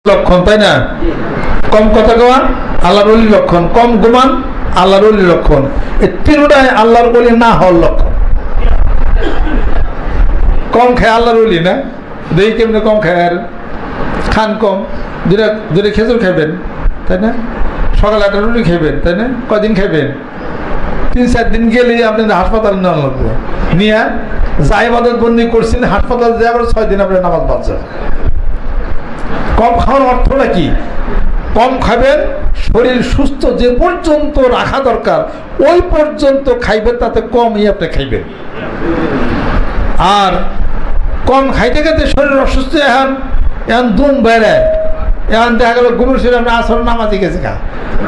লক্ষণ, তাই না? কম কথা কওয়া আল্লাহর ওলির লক্ষণ, কম ঘুমান আল্লাহর ওলির লক্ষণ। এই তিনটাই আল্লাহর ওলি না হওয়ার লক্ষণ। কম খায় আল্লাহর ওলি না, দেখি কেমনে কম খায়। আর খান কম, দুটা খেজুর খাইবেন, তাই না? সকালে একটা রুটি খাইবেন, তাই না? কদিন খাইবেন? 3-4 দিন গেলে আপনি হাসপাতাল নেওয়া লাগবে। নিয়ে যা ইবাদত বন্দি করছেন হাসপাতাল যে আবার 6 দিন আপনার নামাজ বাঁচছেন। কম খাওয়ার অর্থটা কি? কম খাবেন, শরীর সুস্থ যে পর্যন্ত রাখা দরকার ওই পর্যন্ত খাইবেন, তাতে কমই আপনি খাইবেন। আর কম খাইতে খাইতে শরীর অসুস্থ, এখন দুম বেড়ায়, এখন দেখা গেল গুরুর শরীর আপনি আসর নামাজি গেছে খা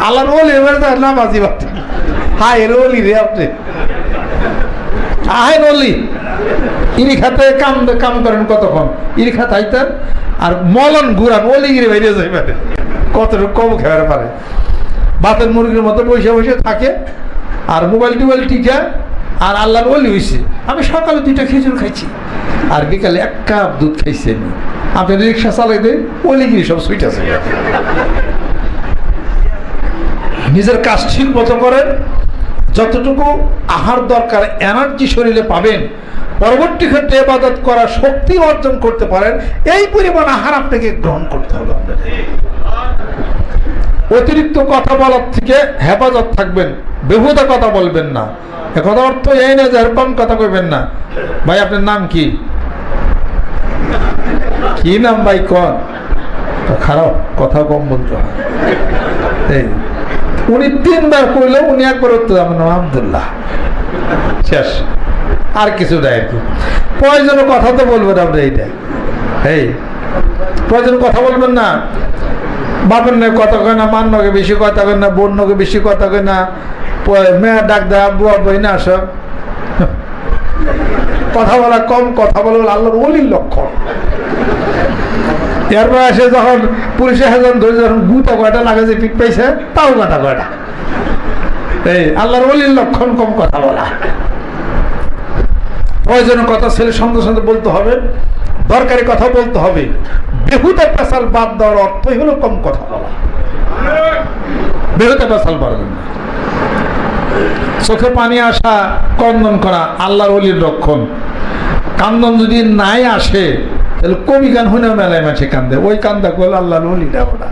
আল্লাহর ওলি এবার নামাজি বাড়তে হাই ওলি রে আপনি আহেন ওলি। ইরি খাতে কাম করেন কতক্ষণ, ইরি খাতে আইতেন আর মলন ঘুরান ওলি গিরে বেরিয়ে যাই পারে, কতটুকু কম খেতে পারে। বাতের মুরগির মতো বসে বসে থাকে আর মোবাইল টোবাইল টিকা, আর আল্লাহর ওলি হয়েছে। আমি সকালে 2টা খেজুর খাইছি আর বিকালে 1 কাপ দুধ খাইছেন। আপনি রিক্সা চালাই দেন, ওলিগিরি সব সুইট আছে। নিজের কাজ ঠিক মতো করেন, যতটুকু আহার দরকার এনার্জি শরীরে পাবেন, পরবর্তী ক্ষেত্রে ইবাদত করার শক্তি অর্জন করতে পারেন, এই পরিমাণ আহার আপনাকে গ্রহণ করতে হবে। অতিরিক্ত কথা বলার থেকে হেফাজত থাকবেন, বেহুদা কথা বলবেন না। একথা অর্থ এই না যে এরকম কথা কইবেন না। ভাই আপনার নাম কি? কি নাম ভাই? কন খারাপ কথা কম বলতে হয়। উনি 3বার কইলে উনি 1বার উত্তর আমার নাম আব্দুল্লাহ, শেষ। আর কিছু দেয় আর কি। প্রয়োজনে কথা তো বলবেন আপনি, এইটা এই প্রয়োজনে কথা বলবেন না। বাপের নয় কথা কয় না, মার নগে বেশি কথা কয় না, বোন নগে বেশি কথা কয় না, মেয়ে ডাক দেয় আব্বু আব্বু না আসো। কথা বলা কম, কথা বলা আল্লাহর ওলির লক্ষণ। এরপর আসে যখন পুলিশে হেজন ধরে যখন গুতা কয়টা লাগে যে পিক পাইছে, তাও কথা কয়টা। এই আল্লাহর ওলির লক্ষণ কম কথা বলা। প্রয়োজনের কথা ছেলে সঙ্গে সঙ্গে বলতে হবে, দরকারি কথা বলতে হবে। বেহুদা পেশাল বাদ দেওয়ার অর্থই হলো কম কথা বলা। বেহুদা পেশাল পারবেন না। চোখে পানি আসা, কন্দন করা আল্লাহর ওলির লক্ষণ। কান্দন যদি নাই আসে তাহলে কবি গান শুনে মেলায় মাঝে কান্দে, ওই কান্দা করলে আল্লাহর ওলিটা ওটা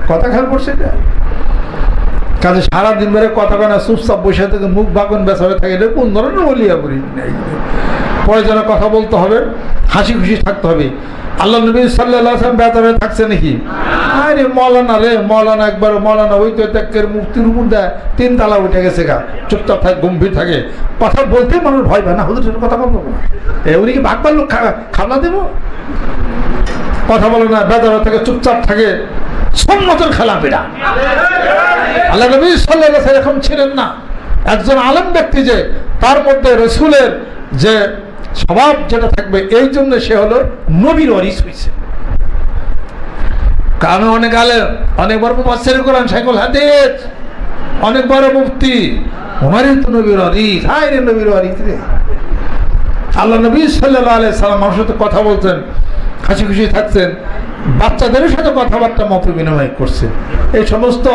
কথা খেয়াল করছে। কাজে সারাদিন ধরে কথা কয় না, চুপচাপ বসে থেকে মুখ বাগন বেচা হয়ে থাকে, এটা কোন ধরনের ওলিয়া করি। প্রয়োজনে কথা বলতে হবে, হাসি খুশি থাকতে হবে। আল্লাহ নবী সাল্লাল্লাহু আলাইহি ওয়াসাল্লাম বেতার হয়ে থাকছে নাকি? আরে মৌলানা রে, মৌলানা একবার মৌলানা ওই তো ত্যাগের মুক্তির উপর দেয় 3 তালা উঠে গেছে গা, চুপচাপ থাকে, গম্ভীর থাকে, কথা বলতে মানুষ ভয় পায় না। হুজুর কথা বলবো না, উনি কি ভাগবার লোক খাবলা দেব? কথা বলে না, বেতার থেকে চুপচাপ থাকে, সুন্নতের খেলাপিরা। আল্লাহ নবী সাল্লাল্লাহু আলাইহি ওয়াসাল্লাম এরকম ছিলেন না। একজন আলেম ব্যক্তি যে তার মধ্যে রসুলের যে স্বভাব যেটা থাকবে, এই জন্য সে হলো নবীর ওয়ারিস হয়েছে। কারণ অনেক আলেম, অনেক বড় মুফাসসির কোরআন, শাইখুল হাদিস, অনেক বড় মুফতি, ওনারই তো নবীর ওয়ারিস। হায় রে নবীর ওয়ারিস রে। আল্লাহ নবী সাল্লাল্লাহু আলাইহি ওয়াসাল্লাম মানুষের সাথে কথা বলতেন, হাসি খুশি থাকতেন, বাচ্চাদের সাথে কথাবার্তা মত বিনিময় করছে। এই সমস্ত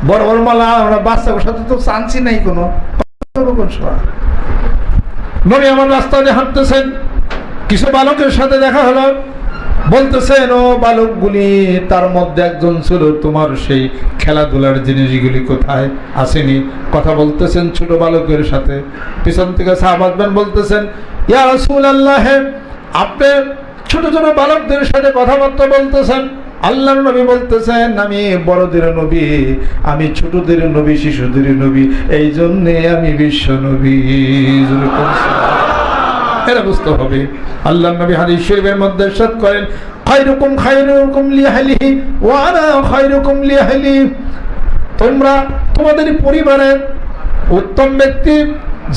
বড় বড় মালা আমরা বাচ্চাদের সাথে তো চান্সই নাই কোনো। নবী আমার রাস্তা দিয়ে হাঁটতেছেন, কিছু বালকের সাথে দেখা হলো, বলতেছেন ও বালকগুলি, তার মধ্যে একজন ছিল তোমার সেই খেলাধুলার জিনিসগুলি কোথায় আসেনি। কথা বলতেছেন ছোট বালকের সাথে। পিছন থেকে সাহাবাগণ বলতেছেন, ইয়া রাসূলুল্লাহ, আপনি ছোট ছোট বালকদের সাথে কথাবার্তা বলতেছেন। আল্লাহর নবী বলতেছেন, আমি বড়দের নবী, আমি ছোটদের নবী, শিশুদের নবী, এই জন্যে আমি বিশ্ব নবী। এটা বুঝতে হবে। আল্লাহর নবী হাদিস শরীফের মধ্যে ইরশাদ করেন, খায়রুকুম খায়রুকুম লিআহলিহি ওয়া আনা খায়রুকুম লিআহলি। তোমরা তোমাদের পরিবারের উত্তম ব্যক্তি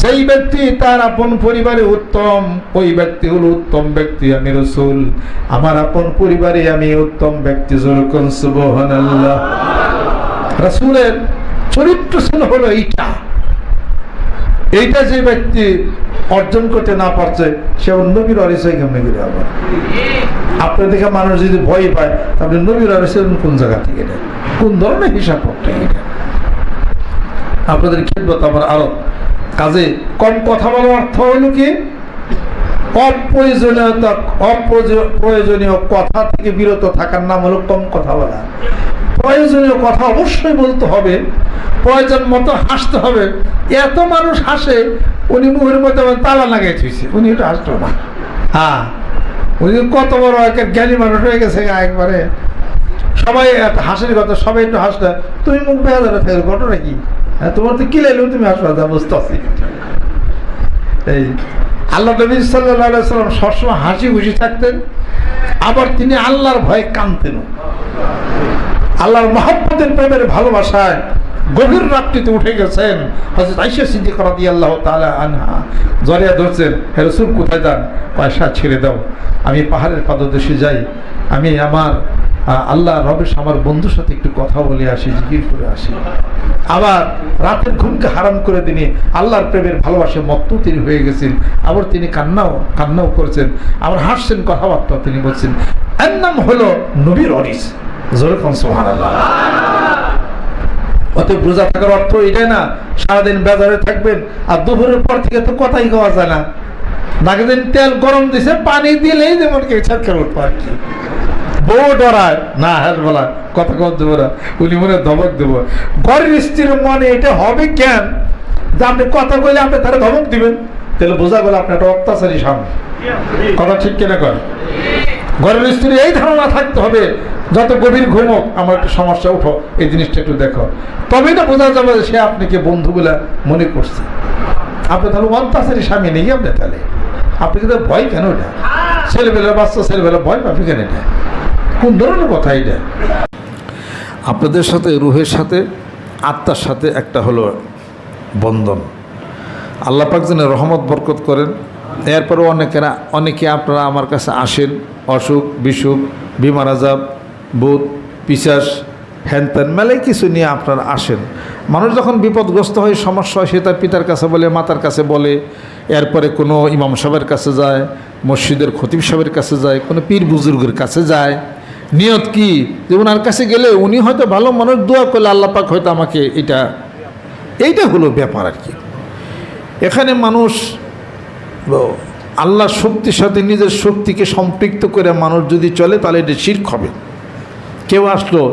যেই ব্যক্তি তার আপন পরিবারে উত্তম, ওই ব্যক্তি হলো উত্তম ব্যক্তি। আমি রাসূল, আমার আপন পরিবারে আমি উত্তম ব্যক্তি। যেরকম সুবহানাল্লাহ। রাসূলের চরিত্র ছিল হলো এইটা যে ব্যক্তি অর্জন করতে না পারছে সে নবীর ওয়ারিস হয়ে কেমনে গেলে আবার। আপনার দেখে মানুষ যদি ভয় পায়, আপনি নবীর আসছেন কোন জায়গা থেকে, এটা কোন ধরনের হিসাব পড়তে, এটা আপনাদের খেদমত আমার আরো কাজে কম কথা বলার অর্থ হলো কি, অপ্রয়োজনীয় কথা থেকে বিরত থাকার নাম হলো কম কথা বলা। প্রয়োজনীয় কথা অবশ্যই বলতে হবে, প্রয়োজন মতো হাসতে হবে। এত মানুষ হাসে, উনি মুখের মধ্যে তালা লাগাই থুইছে, উনি একটু হাসতো না। হ্যাঁ, উনি কত বড় একটা জ্ঞানী মানুষ হয়ে গেছে একবারে, সবাই হাসির কথা, সবাই একটু হাসলে তুমি মুখ বেহাজারে ফের ঘটনা কি, হ্যাঁ তোমার তো কি লাগলেও তুমি হাসবা, যা বুঝতে পারছি। এই আল্লাহ নবী সাল্লাল্লাহু আলাইহি সাল্লাম সবসময় হাসি খুশি থাকতেন, আবার তিনি আল্লাহর ভয়ে কাঁদতেন। আল্লাহর মহব্বতের প্রেমের ভালোবাসায় গভীর রাত্রিতে উঠে গেছেন। হযরত আয়েশা সিদ্দিকা রাদিয়াল্লাহু তাআলা আনহা জড়িয়ে ধরছেন, হে রাসূল কোথায় যান? পয়সা ছেড়ে দাও, আমি পাহাড়ের পাদদেশে যাই, আমি আমার আল্লাহ রবেশ আমার বন্ধুর সাথে একটু কথা বলে আসি, জিকির করে আসি। আবার রাতের ঘুমকে হারাম করে তিনি আল্লাহর প্রেমের ভালোবাসে মত্ত তিনি হয়ে গেছেন। আবার তিনি কান্নাও করেছেন, আবার হাসছেন, কথাবার্তা তিনি বলছেন। এর নাম হলো নবীর অরিস। জোরে কোন সুবহানাল্লাহ। অতএব রোজা থাকার অর্থ এটাই না সারাদিন বেজারে থাকবেন আর দুপুরের পর থেকে তো কথাই খাওয়া যায় না। নাকি দিন তেল গরম দিছে, পানি দিলেই যেমন কে ছাড়খার উঠবো আর কি। বউ ডরায় না, হ্যাঁ বলা কথা কম দেবো না, উনি মনে ধমক দেবো। ঘরের স্ত্রীর মনে এটা হবে কেন যে আপনি কথা কইলে আপনি তারা ধমক দিবেন? তাহলে বোঝা গেল আপনি একটা অত্যাচারী স্বামী। কথা ঠিক কিনা কর? ঘরের স্ত্রী এই ধারণা থাকতে হবে, যত গভীর ঘুমক আমার একটু সমস্যা উঠো, এই জিনিসটা একটু দেখো, তবেই না বোঝা যাবে সে আপনাকে বন্ধুগুলা মনে করছে। আপনি তাহলে অত্যাচারী স্বামী নেই আপনি, তাহলে আপনি কিন্তু ভয় কেন? এটা ছেলেবেলা বাচ্চা, ছেলেবেলা ভয় পাবে কেন? এটা কোন ধরনের কথা? এটা আপনাদের সাথে রুহের সাথে আত্মার সাথে একটা হলো বন্ধন। আল্লাহ পাক যেন রহমত বরকত করেন। এরপরেও অনেকে আপনারা আমার কাছে আসেন অসুখ বিসুখ, বিমার আজাব, ভূত পিশাচ, হ্যানত্যান মেলায় কিছু নিয়ে আপনারা আসেন। মানুষ যখন বিপদগ্রস্ত হয়, সমস্যা হয়, সে তার পিতার কাছে বলে, মাতার কাছে বলে, এরপরে কোনো ইমাম সাহেবের কাছে যায়, মসজিদের খতিব সাহেবের কাছে যায়, কোনো পীর বুজুর্গের কাছে যায়। নিয়ত কি যে ওনার কাছে গেলে উনি হয়তো ভালো মানুষ, দোয়া করলে আল্লাহ পাক হয়তো আমাকে এইটা হলো ব্যাপার আর কি। এখানে মানুষ আল্লাহর শক্তির সাথে নিজের শক্তিকে সম্পৃক্ত করে মানুষ যদি চলে, তাহলে এটা শিরক হবে। কেউ আসলো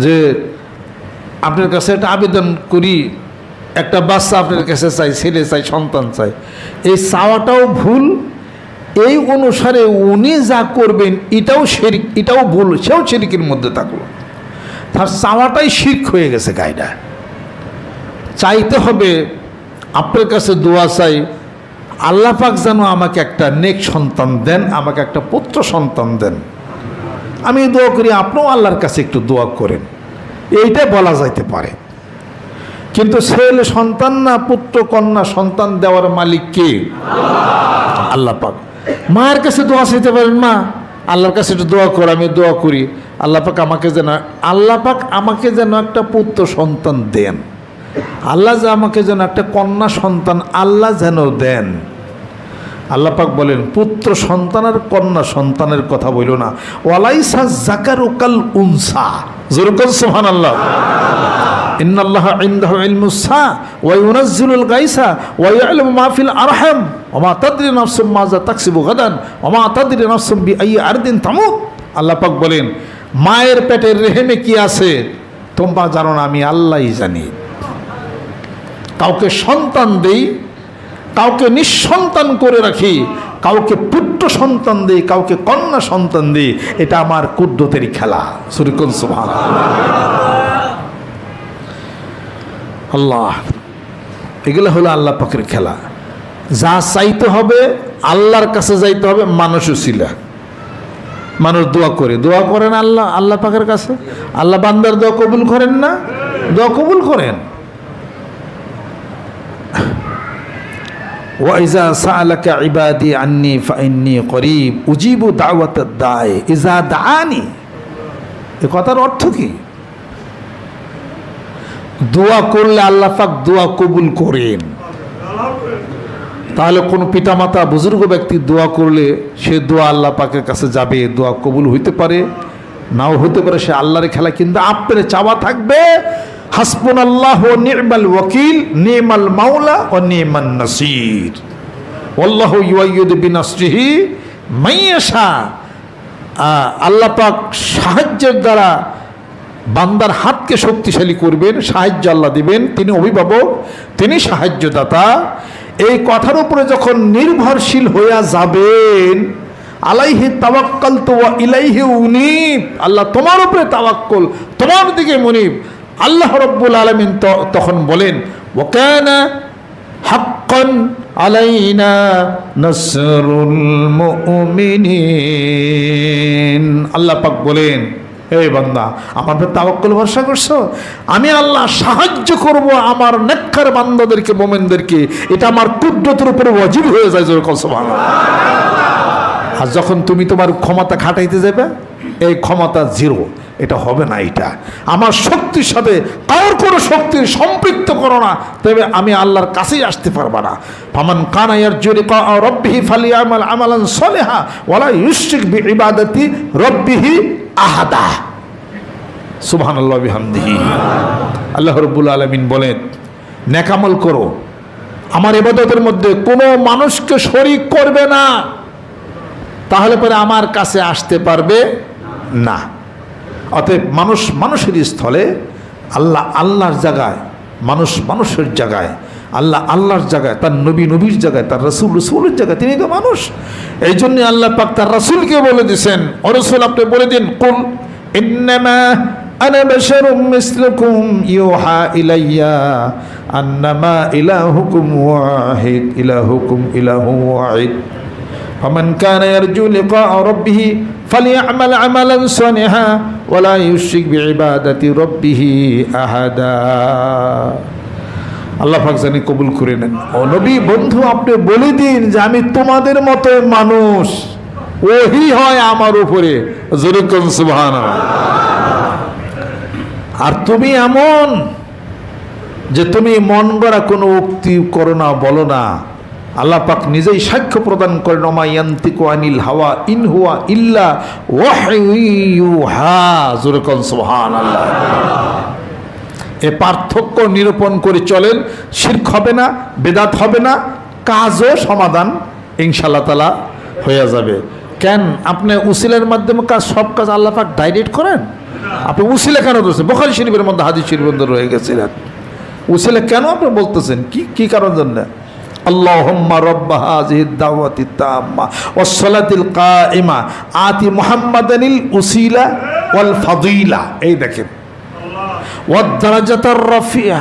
যে আপনার কাছে একটা আবেদন করি, একটা বাচ্চা আপনার কাছে চাই, ছেলে চাই, সন্তান চাই, এই চাওয়াটাও ভুল, এই অনুসারে উনি যা করবেন এটাও শিরক, এটাও ভুল, সেও শিরকের মধ্যে থাকলো। তার চাওয়াটাই শিরক হয়ে গেছে। গাইডা চাইতে হবে, আপনার কাছে দোয়া চাই, আল্লাহ পাক যেন আমাকে একটা নেক সন্তান দেন, আমাকে একটা পুত্র সন্তান দেন। আমি দোয়া করি, আপনিও আল্লাহর কাছে একটু দোয়া করেন, এইটা বলা যাইতে পারে। কিন্তু ছেলে সন্তান না, পুত্র কন্যা সন্তান দেওয়ার মালিক কে? আল্লাহ পাক। মায়ের কাছে দোয়া চাইতে পারেন, মা আল্লাহর কাছে একটু দোয়া কর, আমি দোয়া করি আল্লাহ পাক আমাকে যেন একটা পুত্র সন্তান দেন, আল্লাহ যে আমাকে যেন একটা কন্যা সন্তান আল্লাহ যেন দেন। আল্লাহ পাক বলেন, পুত্র সন্তান আর কন্যা সন্তানের কথা বইল না, ওয়ালাইসা যাকারু কাল উনসা। জোরে বল সুবহানাল্লাহ। ইন্নাল্লাহা ইনদাহু ইলমুস সা ওয়া ইউনাজ্জিলুল গায়সা ওয়া ইয়ালামু মা ফিল আরহাম ওয়া মা তাদরি নাফসুম মাযা তাকসিবু গাদান ওয়া মা তাদরি নাফসুম বিআইয়ি আরদিন তামুত। আল্লাহ পাক বলেন, মায়ের পেটের রেহেমে কি আছে তোমরা জানো না, আমি আল্লাহই জানি। কাউকে সন্তান দেই, কাউকে নিঃসন্তান করে রাখি, কাউকে পুত্র সন্তান দেই, কাউকে কন্যা সন্তান দেই, এটা আমার কুদ্রতেরই খেলা। সুরিকুন সুবহানাল্লাহ। আল্লাহ, এগুলো হলো আল্লাহ পাকের খেলা। যা চাইতে হবে আল্লাহর কাছে যাইতে হবে। মানুষও ছিল, মানুষ দোয়া করেন আল্লাহ পাকের কাছে। আল্লাহ বান্দার দোয়া কবুল করেন না? দোয়া কবুল করেন। ওয়াইজা সাআলাকা ইবাদি আন্নী ফাইন্নী করিব উজিবু দাওয়াতাদ দাঈ ইজা দাআনি। এই কথার অর্থ কি? দোয়া করলে আল্লাহ পাক দোয়া কবুল করেন। তাহলে কোনো পিতামাতা বুজুর্গ ব্যক্তি দোয়া করলে সে দোয়া আল্লাহ পাকের কাছে যাবে, দোয়া কবুল হইতে পারে, নাও হতে পারে, সে আল্লাহর খেলা। কিন্তু আপনার চাওয়া থাকবে হাসবুনাল্লাহু ওয়া নি'মাল ওয়াকিল, নি'মাল মাওলা ওয়া নি'মান নাসির, আল্লাহু ইউআইয়িদু বিনাসরিহি মাইয়াশা। আল্লাহ পাক সাহায্যের দ্বারা বান্দার হাতকে শক্তিশালী করবেন, সাহায্য আল্লাহ দিবেন, তিনি অভিভাবক, তিনি সাহায্যদাতা। এই কথার উপরে যখন নির্ভরশীল হইয়া যাবেন, আলাইহি তাওয়াক্কালতু ওয়া ইলাইহি উনীব, আল্লাহ তোমার উপরে তাওয়াক্কুল, তোমার দিকে মুনিব। আল্লাহ রাব্বুল আলামিন তখন বলেন ওয়া কানা হাক্কান আলাইনা নাসরুল মুমিনিন। আল্লাহ পাক বলেন, এই বান্দা আমার উপর তাওয়াক্কুল ভরসা করছো, আমি আল্লাহ সাহায্য করব আমার নেককার বান্দাদেরকে, মুমিনদেরকে। এটা আমার কুদরতের উপরে ওয়াজিব হয়ে যায়। জোরে কও সুবহানাল্লাহ। আর যখন তুমি তোমার ক্ষমতা খাটাইতে যাবে, এই ক্ষমতা জিরো, এটা হবে না। এটা আমার শক্তির সাথে কারোর কোনো শক্তির সম্পৃক্ত করো না, তবে আমি আল্লাহর কাছেই আসতে পারবা না। ফামান কানা ইয়ারজু লিকা রাব্বিহি ফালিয়ামাল আমালান সালিহা ওয়ালা ইউশরিক বিইবাদাতি রাব্বিহি আহাদা। সুবহানাল্লাহ বিহামদিহি। আল্লাহ রাব্বুল আলামিন বলেন, নেক আমল করো, আমার ইবাদতের মধ্যে কোনো মানুষকে শরীক করবে না, তাহলে পরে আমার কাছে আসতে পারবে না। অতএব মানুষ মানুষের স্থলে, আল্লাহ আল্লাহর জায়গায়, মানুষ মানুষের জায়গায়, আল্লাহ আল্লাহর জায়গায়, তার নবী নবীর জায়গায়, তার রাসূল রাসূলের জায়গায়, তিনি তো মানুষ। এই জন্য আল্লাহ পাক তার রাসূলকে বলে দিয়েছেন, ও রাসূল আপনি বলে দিন, কুল ইন্নামা আনা বাশারুম মিসলুকুম ইউহা ইলাইয়া আন্নামা ইলাহুকুম ওয়াহিদ ইলাহুকুম ইলাহুন ওয়াহিদ ফামান কানা ইয়ারজু লিকা রাব্বিহি ফালিয়ামাল আমালান সালিহা ওয়ালা ইউশরিক বিইবাদাতি রাব্বিহি আহাদা। আল্লাহ পাক জানি কবুল করে নেন। ও নবী বন্ধু, আপনি বলে দিন যে আমি তোমাদের মতো মানুষ, ওহী হয় আমার উপরে। জোরে কোন সুবহানাল্লাহ। আর তুমি এমন যে তুমি মন গড়া কোনো উক্তি করো না, বলো না। আল্লাহ পাক নিজেই সাক্ষ্য প্রদান করেন, ওমা ইয়ান্তিকু আনিল হাওয়া ইন হুয়া ইল্লা ওয়াহয়ু ইউহা। জোরে কোন সুবহানাল্লাহ। এ পার্থক্য নিরূপণ করে চলেন, শিরক হবে না, বেদাত হবে না, কাজও সমাধান ইনশাআল্লাহ তাআলা হয়ে যাবে। কেন আপনি উসিলার মাধ্যমে কাজ, সব কাজ আল্লাহ পাক ডাইরেক্ট করেন? আপনি উসিলা কেন ধরছেন? বুখারী শরীফের মধ্যে হাদিস শরীফের মধ্যে রয়ে গেছিলেন, উসিলা কেন আপনি বলতেছেন? কি কারণ জন্য? আল্লাহুম্মা রাব্ব হাযিহিদ দাওয়াতিত তাম্মা ওয়াস সালাতিল কাইমা আতি মুহাম্মাদানিল উসিলা ওয়াল ফাদিলা। এই দেখেন, ওয়াদ দারাজাতার রাফিয়া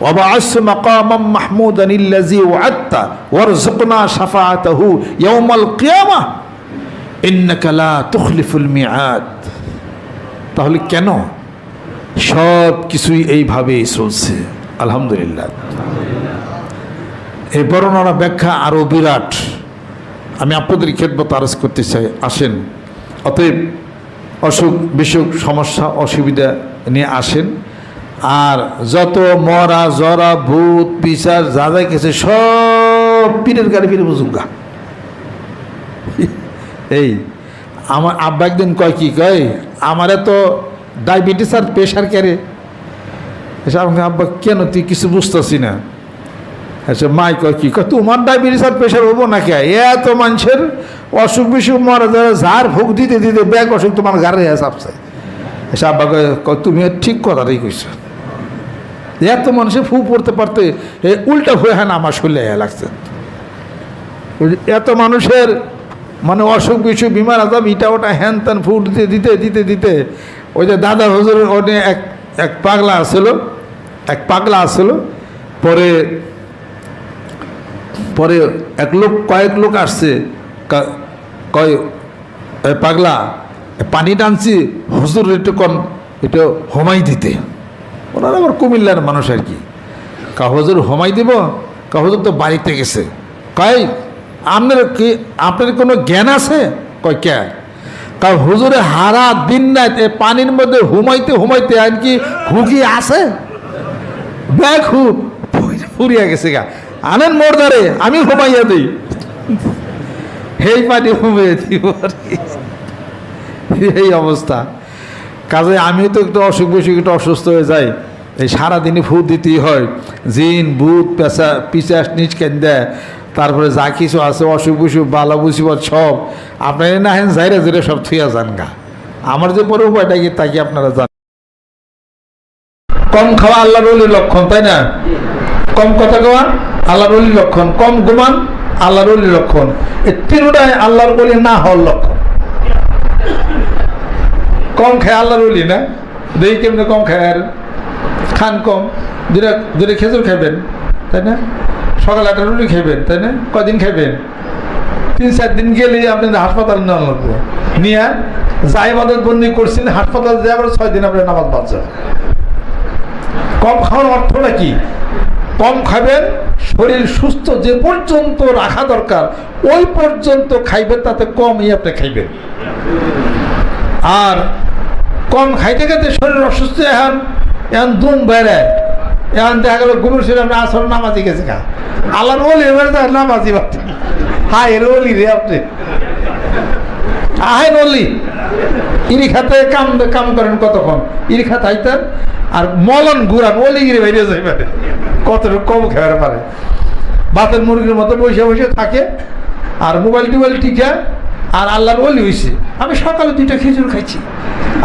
ওয়া বা'আস মাকামান মাহমুদান আল্লাযী ওয়া'আদতা ওয়ারযুকনা শাফাআতাহু ইয়াওমাল কিয়ামাহ ইন্নাকা লা তুখলিফুল মিআদ। তাহলে কেন সব কিছুই এইভাবেই চলছে? আলহামদুলিল্লাহ। এই বর্ণনা ব্যাখ্যা আরও বিরাট, আমি আপনাদের খেদমত আরজ করতে চাই। আসেন, অতএব অসুখ বিসুখ সমস্যা অসুবিধা নিয়ে আসেন। আর যত মরা জরা ভূত পিসার যা যা গেছে সব পীরের গাড়ি পীরে বুঝুগা। এই আমার আব্বা একদিন কয়, কি কয়, আমারে তো ডায়াবেটিস আর প্রেশার কেড়ে। আব্বা কেন, তুই কিছু বুঝতেছি না। আচ্ছা মাই কয়, কি কয়, তোমার ডায়াবেটিস আর প্রেশার হবো না কে? এত মানুষের অসুখ বিসুখ মরা যারা ঝাড় ফুক দিতে দিতে ব্যাগ অসুখ তোমার গাড়ি চাপছে। আচ্ছা আব্বা কয়, তুমি ঠিক কথাটাই কইছ। এত মানুষের ফু পড়তে পারতে উল্টা হয়ে হ্যাঁ আমার শরীরে লাগছে। এত মানুষের মানে অসুখ বিসুখ বিমার আজাব ইটা ওটা হ্যান ত্যান ফু দিতে দিতে দিতে দিতে ওই যে দাদা হুজুরের ওনে এক পাগলা আসছিল। পরে কয়েক লোক আসছে, কয় পাগলা পানি টানছি হুজুর একটু এটা হোমাই দিতে। ওনারা আবার কুমিল্লার মানুষ আর কি। হুজুর হোমাই দিব? হুজুর তো বাড়িতে গেছে। কয় আপনার কোনো জ্ঞান আছে? কয় কে? হুজুরে হারা দিন রাত পানির মধ্যে হুমাইতে আর কি হুকি আছে, ব্যাগ ফুরিয়া গেছে গা। আনেন মোরদারে, আমি ঘুমাইয়া দিই, এই পানি ঘুমিয়ে দিব, এই অবস্থা। কাজে আমি তো একটু অসুখ বিসুখ, একটু অসুস্থ হয়ে যাই, এই সারাদিনই ফু দিতেই হয়, জিন ভূত পেঁচা পিচাস নিচ কেন্দা, তারপরে যা কিছু আছে অসুখ বিসুখ বালা মুসিবত সব আপনারা না হেন যাইরে জোরে সব থুইয়া যান গা। আমার যে পরে উপায়টা কি তা কি আপনারা জান? কম খাওয়া আল্লাহর ওলির লক্ষণ, তাই না? কম কথা খাওয়া আল্লাহর ওলির লক্ষণ, কম ঘুমান আল্লাহর ওলির লক্ষণ, এই তিনটাই আল্লাহর ওলি না হওয়ার লক্ষণ। কম খায় আল্লাহর ওলি না, দেখি কেমনে কম খায়, আর খান কম, দুটা খেজুর খাইবেন, তাই না? সকালে একটা রুটি খাইবেন, তাই না? কদিন খাইবেন? 3-4 দিন গেলেই আপনাদের হাসপাতাল নেওয়া লাগবে, নিয়ে যা ইবাদত বন্দি করছেন হাসপাতাল দিয়ে আবার 6 দিন আপনার নামাজ বাঁচছেন। কম খাওয়ার অর্থটা কি? কম খাবেন, শরীর সুস্থ যে পর্যন্ত রাখা দরকার ওই পর্যন্ত খাইবেন, তাতে কমই আপনি খাইবেন। আর কম খাইতে খাইতে শরীর অসুস্থ, এখন দুম বেড়ায়, এখন দেখা গেল গুরুর শরীর আপনি আসর নামাজি গেছে খা, আল্লাহর ওলি এবার নামাজি বাড়ি, হ্যাঁ এর ওলি রে আপনি, আহেন ওলি। ইরি খাতে কাম করেন কতক্ষণ, ইরি খাতে আইতেন আর মলন ঘুরান, ওলি গিরে বেরিয়ে যাইবে, কতটুকু কম খেয়ে পারে। বাতের মুরগির মতো বসে বসে থাকে আর মোবাইল টোবাইল টিকা, আর আল্লাহর ওলি হয়েছে। আমি সকালে 2টা খেজুর খাইছি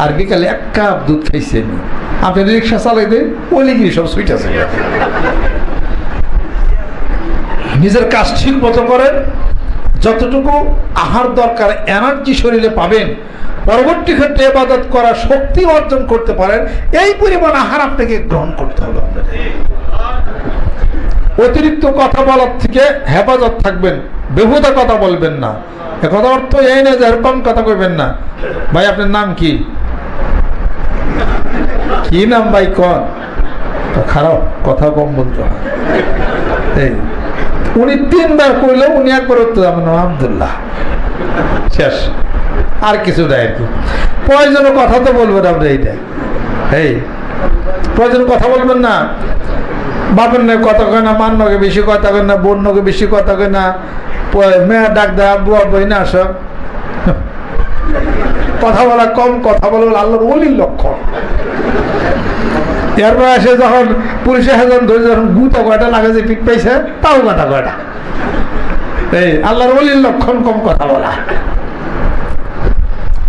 আর বিকালে 1 কাপ দুধ খাইছি। আপনি রিক্সা চালাই দেন, ওলিগিরি সব সুইট আছে। নিজের কাজ ঠিক মতো করেন, যতটুকু আহার দরকার এনার্জি শরীরে পাবেন, পরবর্তী ক্ষেত্রে ইবাদত করার শক্তি অর্জন করতে পারেন, এই পরিমাণ আহার আপনাকে গ্রহণ করতে হবে। অতিরিক্ত কথা বলার থেকে হেফাজত থাকবেন, বেহুদা কথা বলবেন না। এ কথা অর্থ এই না যে এরকম কথা কইবেন না। ভাই আপনার নাম কি? কি নাম ভাই? কন খারাপ কথা কম বলতে হয়। এই উনি 3বার কইলেও উনি একবার উত্তর আমার নাম আব্দুল্লাহ, শেষ, আর কিছু দেয় কি প্রয়োজনে কথা তো বলবেন আপনি। এইটা এই প্রয়োজনে কথা বলবেন না, বাপের নয় কথা কয় না, মান নগে বেশি কথা কয় না, বোন নগে বেশি কথা কয় না, মেয়ে ডাক দেয় আব্বু আব্বু না, সব কথা বলা কম, কথা বলা আল্লাহর ওলির লক্ষণ। এরপর আসে যখন পুলিশে হেজন ধরে যখন গুতা কয়টা লাগে যে পিক পাইছে, তাও কথা কয়টা। এই আল্লাহর ওলির লক্ষণ কম কথা বলা।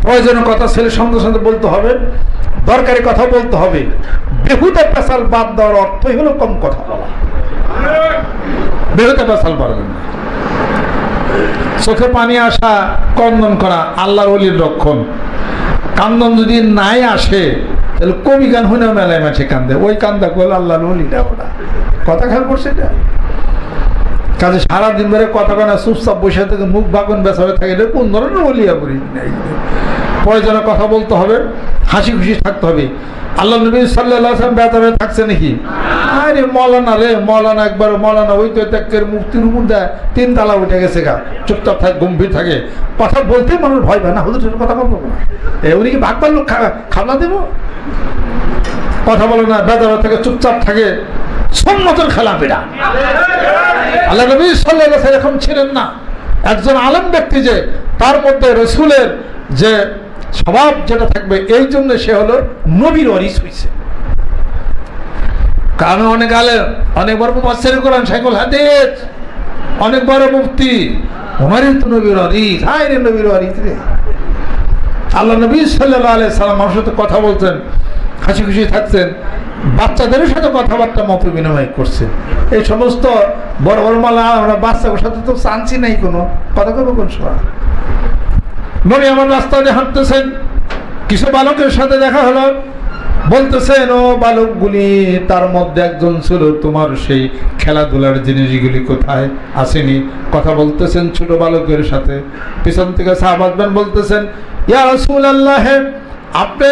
প্রয়োজনের কথা ছেলে সঙ্গে সঙ্গে বলতে হবে, দরকারি কথা বলতে হবে। বেহুদা পেশাল বাদ দেওয়ার অর্থই হলো কম কথা বলা। বেহুদা পেশাল পারবেন না। চোখে পানি আসা, কন্দন করা আল্লাহর ওলির লক্ষণ। কান্দন যদি নাই আসে তাহলে কবি গান হইনা মেলায় মাঝে কান্দে, ওই কান্দা করলে আল্লাহর ওলিটা ওটা কথা খেয়াল করছে। এটা কাজে সারাদিন ধরে কথা কানা চুপচাপ বসে থেকে মুখ বাগুন বেচা হয়ে থাকে, এটা কোন ধরনের ওলিয়া বলি। প্রয়োজনে কথা বলতে হবে, হাসি খুশি থাকতে হবে। আল্লাহ নবী সাল্লাল্লাহু আলাইহি ওয়াসাল্লাম বেচা হয়ে থাকছে নাকি? আরে মৌলানা রে, মৌলানা একবার মৌলানা ওই তো ত্যাগের মুক্তির উপর দেয় 3 তালা উঠে গেছে গা, চুপচাপ থাকে, গম্ভীর থাকে, কথা বলতে মানুষ ভয় পায় না। হুজুর কথা বলবো না, উনি কি ভাগ পারলো খাবলা দেবো? কথা বলে না, বেজার থেকে চুপচাপ থাকে, সুন্নতের খেলাপিরা। আল্লাহ নবী সাল্লাল্লাহু আলাইহি ওয়াসাল্লাম এরকম ছিলেন না। একজন আলেম ব্যক্তি যে তার মধ্যে রাসূলের যে স্বভাব যেটা থাকবে, এই জন্য সে হলো নবীর ওয়ারিস হয়েছে। কারণ অনেক আলেম, অনেক বড় মুফাসসির কোরআন, শাইখুল হাদিস, অনেক বড় মুফতি, ওনারই তো নবীর ওয়ারিস। হায় রে নবীর ওয়ারিস রে। আল্লাহ নবী সাল্লাল্লাহু আলাইহি ওয়াসাল্লাম আমার সাথে কথা বলতেন, হাসি খুশি থাকতেন, বাচ্চাদের সাথে কথাবার্তা মত বিনিময় করছেন। এই সমস্ত বড় বড় মালা আমরা বাচ্চাদের সাথে তো চান্সই নাই, কোনো কথা কবে কোন সময়। নবী আমার রাস্তা দিয়ে হাঁটতেছেন, কিছু বালকের সাথে দেখা হলো, বলতেছেন ও বালকগুলি, তার মধ্যে একজন ছিল তোমার সেই খেলাধুলার জিনিসগুলি কোথায় আসেনি। কথা বলতেছেন ছোট বালকের সাথে, পিছন থেকে সাহাবাগণ বলতেছেন ইয়া রাসূলুল্লাহ, আপনি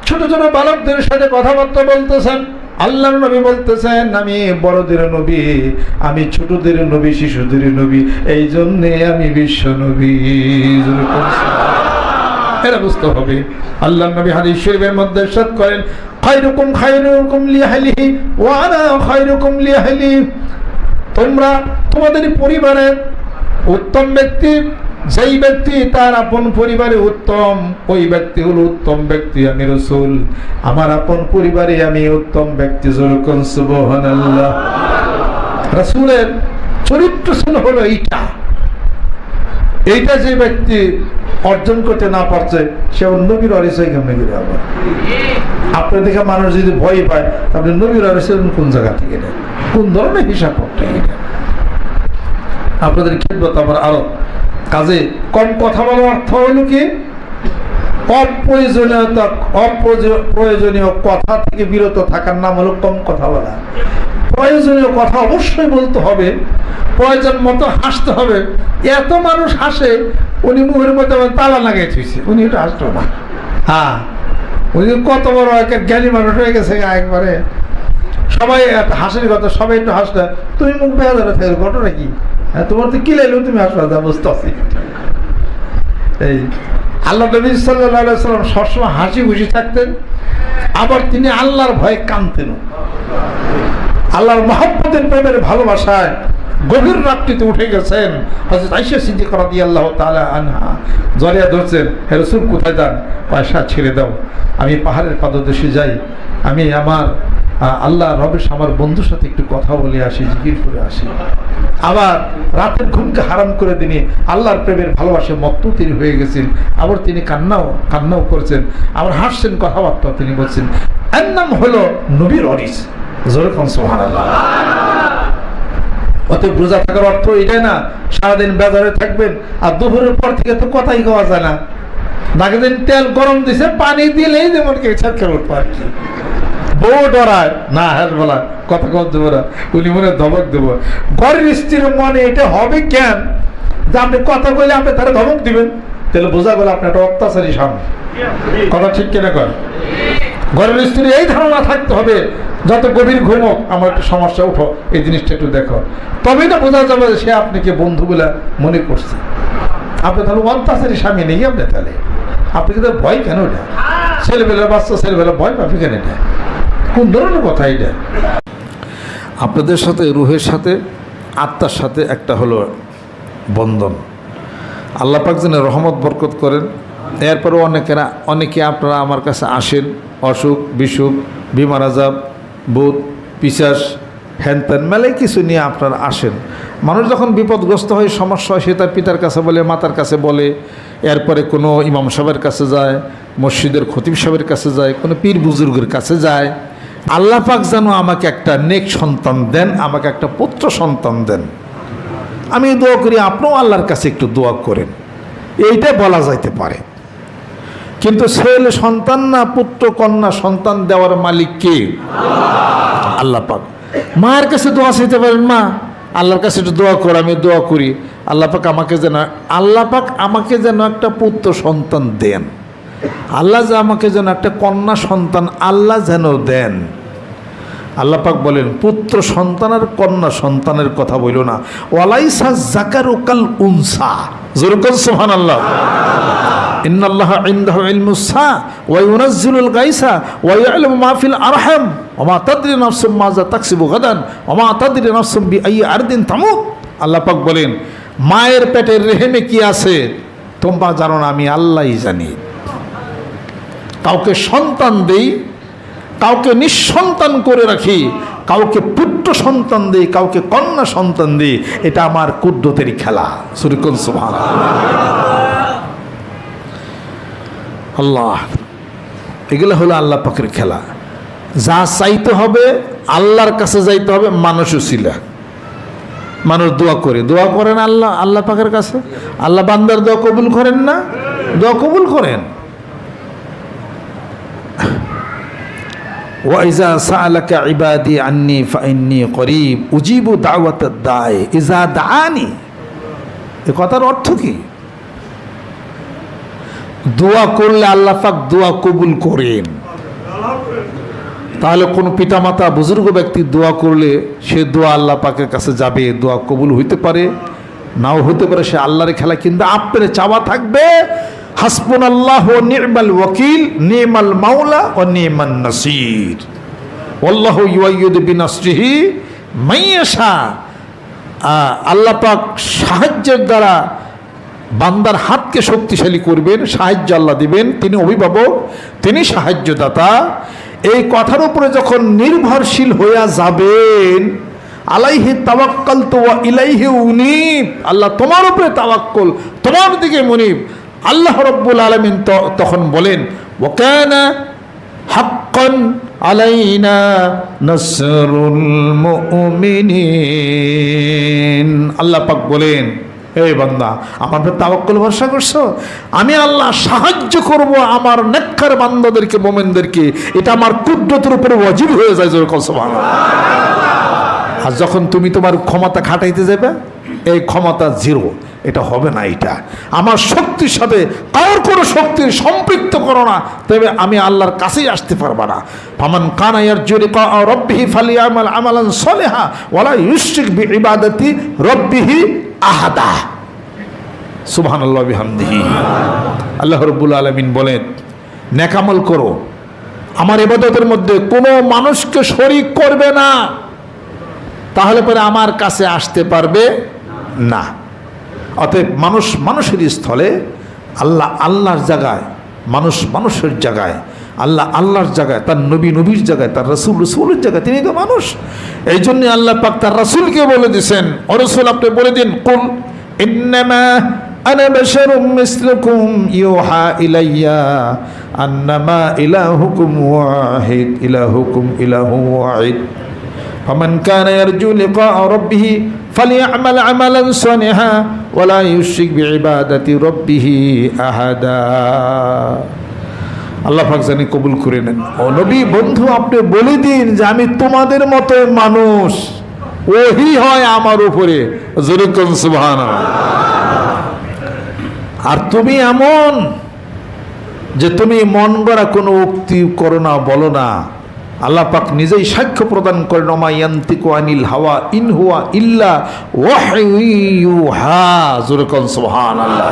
ছোট ছোট বালকদের সাথে কথাবার্তা বলতেছেন। আল্লাহর নবী বলতেছেন আমি বড়দের নবী, আমি ছোটদের নবী, শিশুদের নবী, এই জন্যে আমি বিশ্ব নবী। এটা বুঝতে হবে। আল্লাহর নবী হাদিস শরীফের মধ্যে ইরশাদ করেন খায়রুকুম খায়রুকুম লিআহলিহি ওয়া আনা খায়রুকুম লিআহলি। তোমরা তোমাদের পরিবারের উত্তম ব্যক্তি যেই ব্যক্তি তার আপন পরিবারে উত্তম, ওই ব্যক্তি হলো উত্তম ব্যক্তি। আমি রাসূল, আমার আপন পরিবারে আমি উত্তম ব্যক্তি। যেরকম সুবহানাল্লাহ। রাসূলের চরিত্র ছিল হলো এইটা যে ব্যক্তি অর্জন করতে না পারছে সে নবীর অরিসই কেমনে গেলে আবার। আপনার দেখে মানুষ যদি ভয় পায় তাহলে নবীর অরিসের কোন জায়গা থেকে এটা, কোন ধরনের হিসাব করতে এটা? আপনাদের খেদমত আমার আরো কাজে কম কথা বলার অর্থ হলো কি, অপ্রয়োজনীয় কথা থেকে বিরত থাকার নাম হলো কম কথা বলা। প্রয়োজনীয় কথা অবশ্যই বলতে হবে, প্রয়োজন মতো হাসতে হবে। এত মানুষ হাসে, উনি মুখের মধ্যে তালা লাগাই থুইছে, উনি এটা হাসতো না। হ্যাঁ, উনি কত বড় একটা জ্ঞানী মানুষ হয়ে গেছে একবারে। সবাই হাসির কথা, সবাই একটু হাসলে তুমি মুখ বেহাজারে থাকবে, ঘটনা কি? হ্যাঁ, তোমার তো কি লাগলো, তুমি হাসবা, বুঝতে পারছি। এই আল্লাহ নবী সাল্লাল্লাহু আলাইহি ওয়াসাল্লাম সবসময় হাসি খুশি থাকতেন, আবার তিনি আল্লাহর ভয়ে কাঁদতেন। আল্লাহর মহব্বতের প্রেমের ভালোবাসায় গভীর রাত্রিতে উঠে গেছেন। হযরত আয়েশা সিদ্দিকা রাদিয়াল্লাহু তাআলা আনহা জড়িয়ে ধরছেন, হে রাসূল কোথায় যান? পয়সা ছেড়ে দাও, আমি পাহাড়ের পাদদেশে যাই, আমি আমার আল্লাহ রবেশ আমার বন্ধুর সাথে একটু কথা বলে আসি, জিকির করে আসি। আবার রাতের ঘুমকে হারাম করে তিনি আল্লাহর প্রেমের ভালোবাসে মত্ত তিনি হয়ে গেছেন। আবার তিনি কান্নাও করেছেন, আবার হাসছেন, কথাবার্তা তিনি বলছেন। এর নাম হলো নবীর অরিস। যেরকম সুবহানাল্লাহ। অতএব রোজা থাকার অর্থ এটাই না সারাদিন বেজারে থাকবেন আর দুপুরের পর থেকে তো কথাই কওয়া যায় না। নাকি দিন তেল গরম দিছে, পানি দিলেই যেমন কে ছাড়কে উঠবো আর কি। বউ ডরায় না, হ্যাঁ বলা কথা কম দেবো না, উনি মনে ধমক দেবো। ঘরের স্ত্রীর মনে এটা হবে কেন যে আপনি কথা বলে আপনি তারা ধমক দিবেন? তাহলে বোঝা গেল আপনি একটা অত্যাচারী স্বামী। কথা ঠিক কিনা কর? ঘরের স্ত্রী এই ধারণা থাকতে হবে যত গভীর ঘুমক আমার একটু সমস্যা উঠো, এই জিনিসটা একটু দেখো, তবেই না বোঝা যাবে সে আপনাকে বন্ধু বলে মনে করছে। আপনি তাহলে অত্যাচারী স্বামী নেই আপনি, তাহলে আপনি কিন্তু ভয় কেন? এটা ছেলেবেলার বাচ্চা, ছেলেবেলা ভয় পাবে কেন? এটা কোন ধরনের কথা? এটা আপনাদের সাথে রুহের সাথে আত্মার সাথে একটা হলো বন্ধন। আল্লাহ পাক যেন রহমত বরকত করেন। এরপরেও অনেকে আপনারা আমার কাছে আসেন অসুখ বিসুখ, বিমার আজাব, ভূত পিশাচ, হ্যানত্যান মেলায় কিছু নিয়ে আপনারা আসেন। মানুষ যখন বিপদগ্রস্ত হয়, সমস্যা হয়, সে তার পিতার কাছে বলে, মাতার কাছে বলে, এরপরে কোনো ইমাম সাহেবের কাছে যায়, মসজিদের খতিব সাহেবের কাছে যায়, কোনো পীর বুজুর্গের কাছে যায়। আল্লাহ পাক যেন আমাকে একটা নেক সন্তান দেন, আমাকে একটা পুত্র সন্তান দেন। আমি দোয়া করি, আপনিও আল্লাহর কাছে একটু দোয়া করেন। এইটা বলা যাইতে পারে, কিন্তু ছেলে সন্তান না পুত্র কন্যা সন্তান দেওয়ার মালিক কে? আল্লাহ পাক। মায়ের কাছে দোয়া চাইতে পারেন, মা আল্লাহর কাছে একটু দোয়া কর। আমি দোয়া করি আল্লাহ পাক আমাকে যেন একটা পুত্র সন্তান দেন, আল্লাহ যে আমাকে যেন একটা কন্যা সন্তান আল্লাহ যেন দেন। আল্লাহ পাক বলেন, পুত্র সন্তান আর কন্যা সন্তানের কথা বইল না। ওয়ালাইসা যাকারু কাল উনসা। জোরে বল সুবহানাল্লাহ। ইন্নাল্লাহা ইনদাহু ইলমুস সা ওয়া ইউনাজ্জিলুল গায়সা ওয়া ইয়ালামু মা ফিল আরহাম ওয়া মা তাদরি নাফসুম মাযা তাকসিবু গাদান ওয়া মা তাদরি নাফসুম বিআইয়ি আরদিন তামুত। আল্লাহ পাক বলেন, মায়ের পেটের রেহেমে কি আছে তোমরা জানো না, আমি আল্লাহই জানি। কাউকে সন্তান দেই, কাউকে নিঃসন্তান করে রাখি, কাউকে পুত্র সন্তান দেই, কাউকে কন্যা সন্তান দেই। এটা আমার কুদরতের খেলা। সুরকুল সুবহানাল্লাহ। আল্লাহ, এগুলো হলো আল্লাহ পাকের খেলা। যা চাইতে হবে আল্লাহর কাছে যাইতে হবে। মানুষও ছিল, মানুষ দোয়া করেন আল্লাহ পাকের কাছে। আল্লাহ বান্দার দোয়া কবুল করেন না? দোয়া কবুল করেন। ওয়াইজা সাআলাকা ইবাদি আন্নী ফাইন্নী করিব উজিবু দাওয়াতাদ দাঈ ইজা দাআনি। এই কথার অর্থ কি? দোয়া করলে আল্লাহ পাক দোয়া কবুল করেন। তাহলে কোন পিতামাতা বুজুর্গ ব্যক্তি দোয়া করলে সে দোয়া আল্লাহ পাকের কাছে যাবে, দোয়া কবুল হইতে পারে নাও হইতে পারে, সে আল্লাহর খেলা। কিন্তু আপনার চাওয়া থাকবে হাসবুনাল্লাহু ওয়া নি'মাল ওয়াকিল, নি'মাল মাওলা ওয়া নি'মান নাসির, আল্লাহু ইউআইয়িদু বিনাসরিহি মান ইয়াশা। আল্লাহ পাক সাহায্যের দ্বারা বান্দার হাতকে শক্তিশালী করবেন, সাহায্য আল্লাহ দিবেন, তিনি অভিভাবক, তিনি সাহায্যদাতা। এই কথার উপরে যখন নির্ভরশীল হইয়া যাবেন, আলাইহি তাওয়াক্কালতু ওয়া ইলাইহি উনীব, আল্লাহ তোমার উপরে তাওয়াক্কুল, তোমার দিকে মুনীব। আল্লাহ রাব্বুল আলামিন তখন বলেন ওয়া কানা হাক্কান আলাইনা নাসরুল মুমিনিন। আল্লাহ পাক বলেন, এই বান্দা আমার উপর তাওয়াক্কুল ভরসা করছো, আমি আল্লাহ সাহায্য করব আমার নেককার বান্দাদেরকে, মুমিনদেরকে। এটা আমার কুদরতের উপরে ওয়াজিব হয়ে যায়, যেরকম সুবহানাল্লাহ। আর যখন তুমি তোমার ক্ষমতা খাটাইতে যাবে, এই ক্ষমতা জিরো, এটা হবে না। এটা আমার শক্তির সাথে কারোর কোনো শক্তির সম্পৃক্ত করো না, তবে আমি আল্লাহর কাছেই আসতে পারবা না। ফামান কানা ইয়ারজু লিকা রাব্বিহি ফালিয়ামাল আমালান সালিহা ওয়ালা ইউশরিক বিইবাদাতি রাব্বিহি আহাদা। সুবহানাল্লাহ বিহামদিহি। আল্লাহ রাব্বুল আলামিন বলেন, নেক আমল করো, আমার ইবাদতের মধ্যে কোনো মানুষকে শরীক করবে না, তাহলে পরে আমার কাছে আসতে পারবে না। অতএব মানুষ মানুষের স্থলে, আল্লাহ আল্লাহর জায়গায়, মানুষ মানুষের জায়গায়, আল্লাহ আল্লাহর জায়গায়, তার নবী নবীর জায়গায়, তার রাসূল রাসূলের জায়গায়, তিনি তো মানুষ। এই জন্যে আল্লাহ পাক তার রাসূলকে বলে দিয়েছেন, ও রাসূল আপনি বলে দিন, কুল ইন্নামা আনা বাশারুম মিসলুকুম ইউহা ইলাইয়া আন্নামা ইলাহুকুম ওয়াহিদ ইলাহুকুম ইলাহু ওয়াহিদ ফামান কানা ইয়ারজু লিকা রাব্বিহি ফালিয়ামাল আমালান সালিহা ওয়ালা ইউশরিক বিইবাদাতি রাব্বিহি আহাদা। আল্লাহ পাক জানি কবুল করে নেন। ও নবী বন্ধু, আপনি বলে দিন যে আমি তোমাদের মতো মানুষ, ওহী হয় আমার উপরে, জোরে কোন সুবহানাল্লাহ। আর তুমি এমন যে তুমি মন গড়া কোনো উক্তি করো না, বলো না। আল্লাহ পাক নিজেই সাক্ষ্য প্রদান করেন, ওমা ইয়ান্তিকু আনিল হাওয়া ইন হুয়া ইল্লা ওয়াহয়ু ইউহা। জোরে কোন সুবহানাল্লাহ।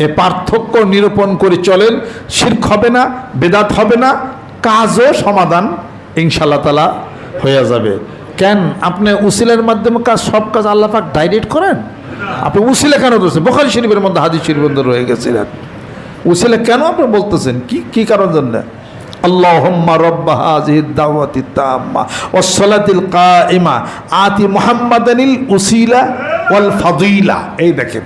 এ পার্থক্য নিরূপণ করে চলেন, শিরক হবে না, বেদাত হবে না, কাজও সমাধান ইনশাআল্লাহ তাআলা হয়ে যাবে। কেন আপনি উসিলার মাধ্যমে কাজ, সব কাজ আল্লাহ পাক ডাইরেক্ট করেন? আপনি উসিলা কেন বলছেন? বুখারী শরীফের মধ্যে হাদিস শরীফের মধ্যে রয়ে গেছে, উসিলা কেন আপনি বলতেছেন? কি কারণ জন্য? আল্লাহুম্মা রাব্বা হাযিহিদ দাওয়াতি তাম্মা ওয়াস সালাতিল কাইমা আতি মুহাম্মাদানিল উসিলা ওয়াল ফাদিলা। এই দেখেন,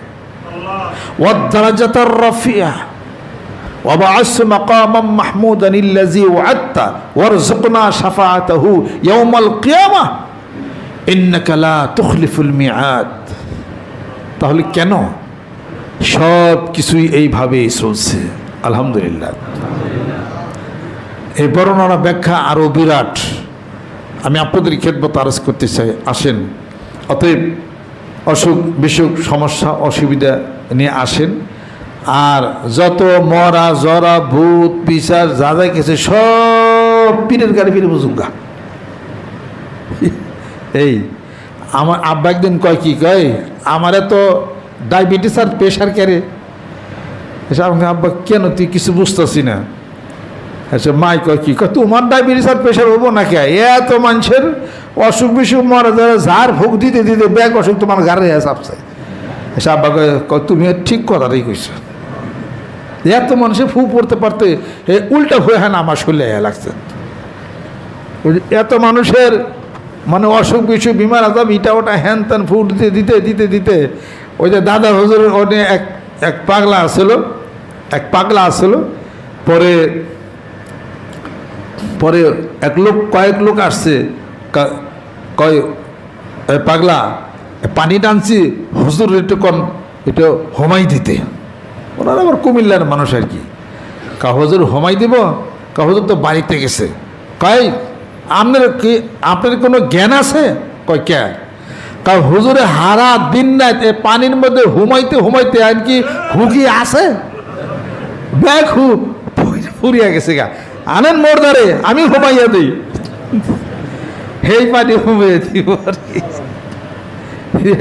ওয়াদ দারাজাতার রাফিয়া ওয়া বা'আস মাকামান মাহমুদান আল্লাযী ওয়া'আদতা ওয়ারযুকনা শাফাআতাহু ইয়াওমাল কিয়ামাহ ইন্নাকা লা তুখলিফুল মিআদ। তাহলে কেন সব কিছুই এইভাবেই চলছে? আলহামদুলিল্লাহ। এই বর্ণনা ব্যাখ্যা আরও বিরাট, আমি আপনাদের খেদমত আরজ করতে চাই। আসেন, অতএব অসুখ বিসুখ সমস্যা অসুবিধা নিয়ে আসেন, আর যত মরা জরা ভূত পিসার যা যা গেছে সব পীরের গাড়ি ফিরে বুঝুগা। এই আমার আব্বা একদিন কয়, কি কয়, আমারে তো ডায়াবেটিস আর প্রেশার কেড়ে। আমাকে আব্বা কেন, তুই কিছু বুঝতেছি না। আচ্ছা মাই কয়, কি কয়, তোমার ডায়াবেটিস আর প্রেশার হবো না কে? এত মানুষের অসুখ বিসুখ মরা যারা ঝাড় ভোগ দিতে দিতে ব্যাগ অসুখ তোমার গাড়ি চাপছে। আচ্ছা আব্বা কয়, তুমি ঠিক কথাটাই কইছো। এত মানুষে ফু পড়তে পারতে উল্টা হয়ে হ্যাঁ আমার শরীরে লাগছে। এত মানুষের মানে অসুখ বিসুখ বিমার আজাব ইটা ওটা হ্যান ত্যান ফু দিতে দিতে দিতে দিতে ওই যে দাদা হুজুরের ওনে এক পাগলা আসলো। পরে কয়েক লোক আসছে, কয় পাগলা পানি টানছি হুজুর একটু হোমাই দিতে। ওনারা আবার কুমিল্লার মানুষ আর কি। হুজুর হোমাই দিব? হুজুর তো বাড়িতে গেছে। কয় আপনার কোনো জ্ঞান আছে? কয় কে? হুজুরে হারা দিন রাত পানির মধ্যে হুমাইতে আর কি হুকি আছে, ব্যাগ ফুরিয়া গেছে গা। আনেন মোরদারে, আমি হোমাইয়া দিই, এই পানি হুমাইয়া দিব আর কি।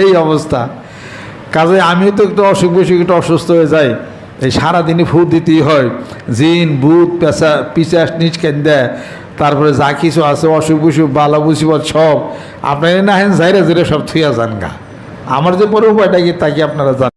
এই অবস্থা। কাজে আমিও তো একটু অসুখ বিসুখ একটু অসুস্থ হয়ে যাই, এই সারাদিনই ফু দিতেই হয়। জিন ভূত পেঁচা পিচাস নিচ কেন দেয়, তারপরে যা কিছু আছে অসুখ বিসুখ বালা মুসিবত সব আপনার না হেন যাইরা যাইরা সব থুইয়া যান গা। আমার যে পরে উপায়টা কি তা কি আপনারা জানেন?